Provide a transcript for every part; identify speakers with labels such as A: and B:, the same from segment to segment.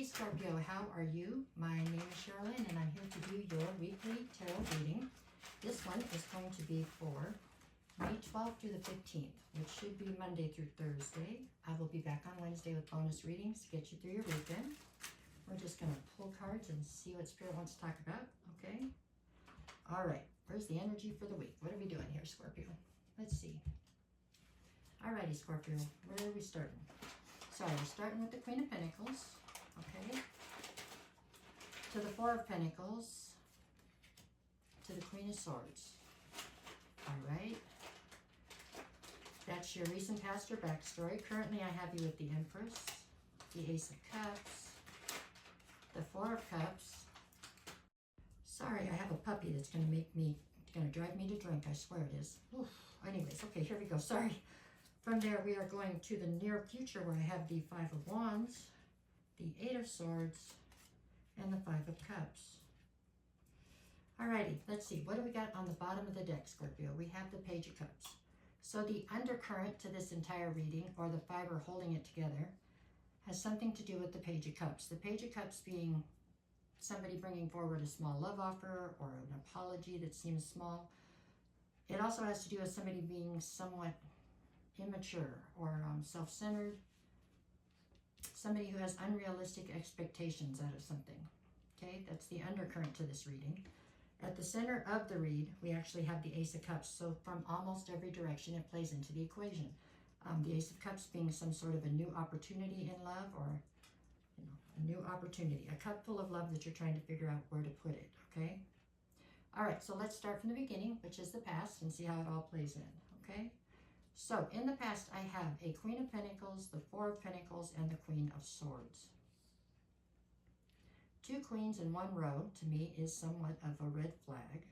A: Scorpio, how are you? My name is Sherilyn and I'm here to do your weekly tarot reading. This one is going to be for May 12th through the 15th, which should be Monday through Thursday. I will be back on Wednesday with bonus readings to get you through your weekend. We're just going to pull cards and see what Spirit wants to talk about, okay? All right, where's the energy for the week? What are we doing here, Scorpio? Let's see. Alrighty, Scorpio, where are we starting? So we're starting with the Queen of Pentacles, okay? To the Four of Pentacles, to the Queen of Swords. All right. That's your recent past or backstory. Currently, I have you with the Empress, the Ace of Cups, the Four of Cups. Sorry, I have a puppy that's going to drive me to drink. I swear it is. Oof. Anyways, okay, here we go. Sorry. From there, we are going to the near future where I have the Five of Wands, the Eight of Swords, and the Five of Cups. Alrighty, let's see. What do we got on the bottom of the deck, Scorpio? We have the Page of Cups. So the undercurrent to this entire reading, or the fiber holding it together, has something to do with the Page of Cups. The Page of Cups being somebody bringing forward a small love offer or an apology that seems small. It also has to do with somebody being somewhat immature or self-centered, somebody who has unrealistic expectations out of something. Okay, that's the undercurrent to this reading. At the center of the read, we actually have the Ace of Cups. So from almost every direction, it plays into the equation. The Ace of Cups being some sort of a new opportunity in love, or a new opportunity, a cup full of love that you're trying to figure out where to put it. Okay. All right. So let's start from the beginning, which is the past, and see how it all plays in. Okay. So, in the past, I have a Queen of Pentacles, the Four of Pentacles, and the Queen of Swords. Two queens in one row, to me, is somewhat of a red flag.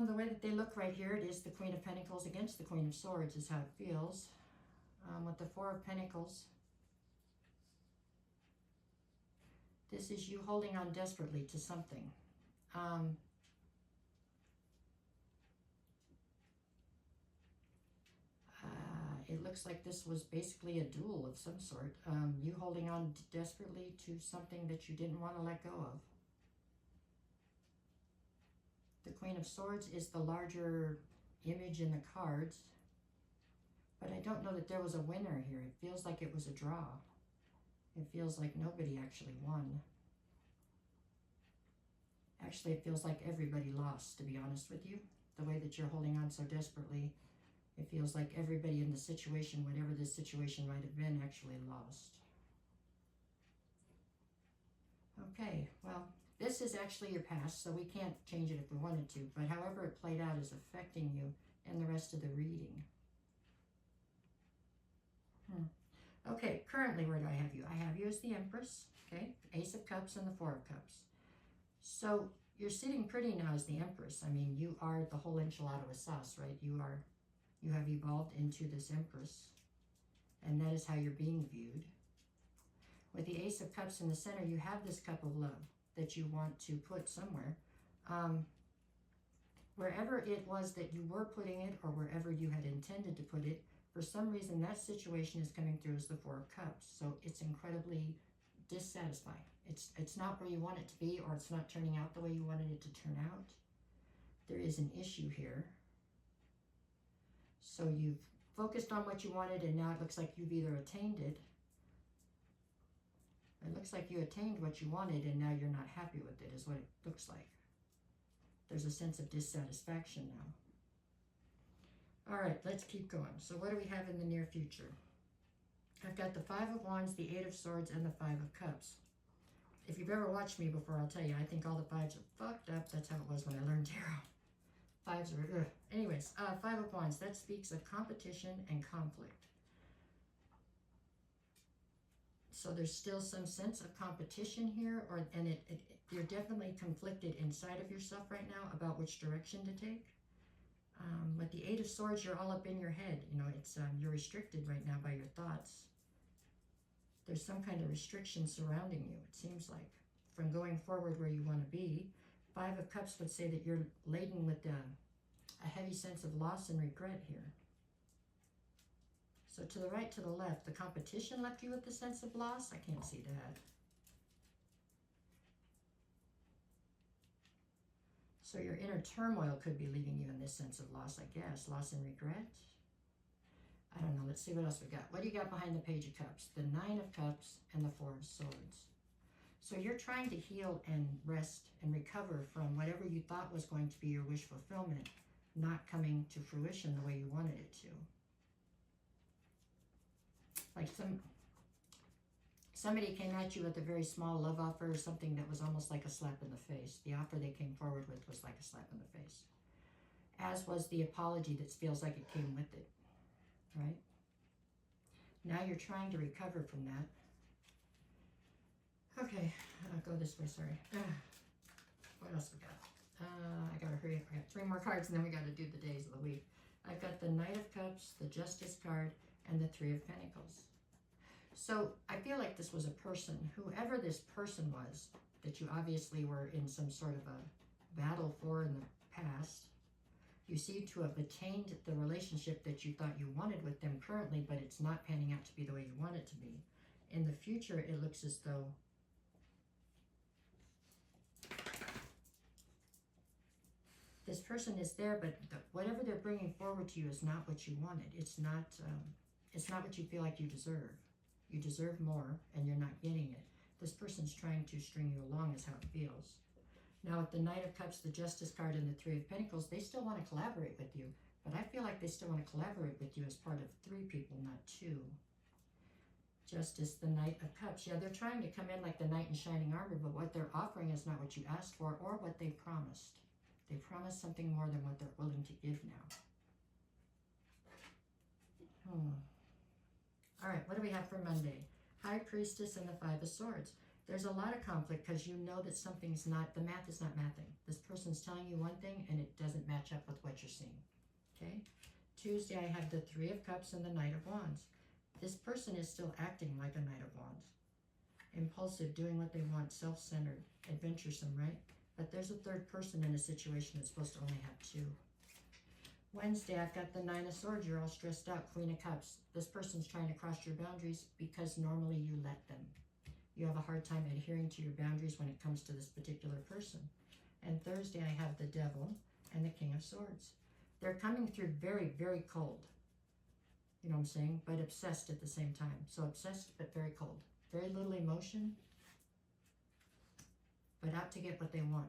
A: The way that they look right here, it is the Queen of Pentacles against the Queen of Swords is how it feels. With the Four of Pentacles, this is you holding on desperately to something. It looks like this was basically a duel of some sort. You holding on desperately to something that you didn't want to let go of. The Queen of Swords is the larger image in the cards. But I don't know that there was a winner here. It feels like it was a draw. It feels like nobody actually won. Actually, it feels like everybody lost, to be honest with you. The way that you're holding on so desperately. It feels like everybody in the situation, whatever this situation might have been, actually lost. Okay, well, this is actually your past, so we can't change it if we wanted to. But however it played out is affecting you in the rest of the reading. Okay, currently where do I have you? I have you as the Empress, okay? Ace of Cups and the Four of Cups. So you're sitting pretty now as the Empress. I mean, you are the whole enchilada with sauce, right? You have evolved into this Empress, and that is how you're being viewed. With the Ace of Cups in the center, you have this cup of love that you want to put somewhere. Wherever it was that you were putting it, or wherever you had intended to put it, for some reason that situation is coming through as the Four of Cups. So it's incredibly dissatisfying. It's not where you want it to be, or it's not turning out the way you wanted it to turn out. There is an issue here. So you've focused on what you wanted, and now it looks like you've either attained it. It looks like you attained what you wanted, and now you're not happy with it, is what it looks like. There's a sense of dissatisfaction now. All right, let's keep going. So what do we have in the near future? I've got the Five of Wands, the Eight of Swords, and the Five of Cups. If you've ever watched me before, I'll tell you, I think all the fives are fucked up. That's how it was when I learned tarot. Fives are, ugh. Anyways, Five of Wands, that speaks of competition and conflict. So there's still some sense of competition here, and you're definitely conflicted inside of yourself right now about which direction to take. With the Eight of Swords, you're all up in your head. You know, it's you're restricted right now by your thoughts. There's some kind of restriction surrounding you, it seems like, from going forward where you want to be. Five of Cups would say that you're laden with a heavy sense of loss and regret here. So to the right, to the left, the competition left you with the sense of loss? I can't see that. So your inner turmoil could be leaving you in this sense of loss, I guess. Loss and regret. I don't know. Let's see what else we got. What do you got behind the Page of Cups? The Nine of Cups and the Four of Swords. So you're trying to heal and rest and recover from whatever you thought was going to be your wish fulfillment not coming to fruition the way you wanted it to. Like somebody came at you with a very small love offer or something that was almost like a slap in the face. The offer they came forward with was like a slap in the face. As was the apology that feels like it came with it. Right? Now you're trying to recover from that. Okay, I'll go this way, sorry. What else we got? I gotta hurry up. I got 3 more cards and then we gotta do the days of the week. I've got the Knight of Cups, the Justice card, and the 3 of Pentacles. So I feel like this was a person, whoever this person was, that you obviously were in some sort of a battle for in the past. You seem to have attained the relationship that you thought you wanted with them currently, but it's not panning out to be the way you want it to be. In the future, it looks as though this person is there, but whatever they're bringing forward to you is not what you wanted. It's not what you feel like you deserve. You deserve more, and you're not getting it. This person's trying to string you along is how it feels. Now with the Knight of Cups, the Justice card, and the 3 of Pentacles, they still want to collaborate with you. But I feel like they still want to collaborate with you as part of 3 people, not 2. Justice, the Knight of Cups. Yeah, they're trying to come in like the knight in shining armor, but what they're offering is not what you asked for or what they promised. They promised something more than what they're willing to give now. All right, what do we have for Monday? High Priestess and the 5 of Swords. There's a lot of conflict because you know that something's not, the math is not mathing. This person's telling you one thing and it doesn't match up with what you're seeing. Okay? Tuesday, I have the 3 of Cups and the Knight of Wands. This person is still acting like a Knight of Wands. Impulsive, doing what they want, self-centered, adventuresome, right? But there's a 3rd person in a situation that's supposed to only have 2. Wednesday, I've got the 9 of Swords. You're all stressed out, Queen of Cups. This person's trying to cross your boundaries because normally you let them. You have a hard time adhering to your boundaries when it comes to this particular person. And Thursday, I have the Devil and the King of Swords. They're coming through very, very cold. You know what I'm saying? But obsessed at the same time. So obsessed, but very cold. Very little emotion, but out to get what they want.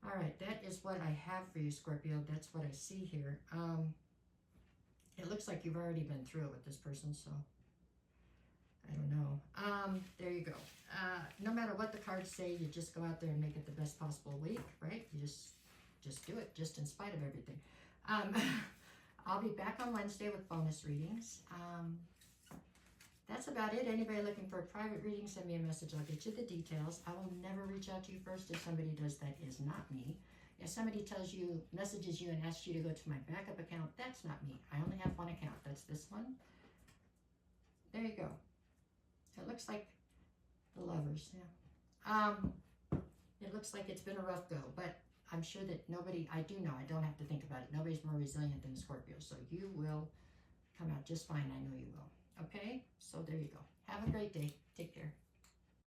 A: All right, that is what I have for you, Scorpio. That's what I see here. It looks like you've already been through it with this person, so I don't know. There you go. No matter what the cards say, you just go out there and make it the best possible week, right? You just do it, just in spite of everything. I'll be back on Wednesday with bonus readings. That's about it. Anybody looking for a private reading, send me a message. I'll get you the details. I will never reach out to you first. If somebody does, that is not me. If somebody tells you, messages you and asks you to go to my backup account, that's not me. I only have one account. That's this one. There you go. It looks like the Lovers, yeah. It looks like it's been a rough go, but I'm sure that nobody, I do know, I don't have to think about it. Nobody's more resilient than Scorpio, so you will come out just fine. I know you will. Okay, so there you go. Have a great day. Take care.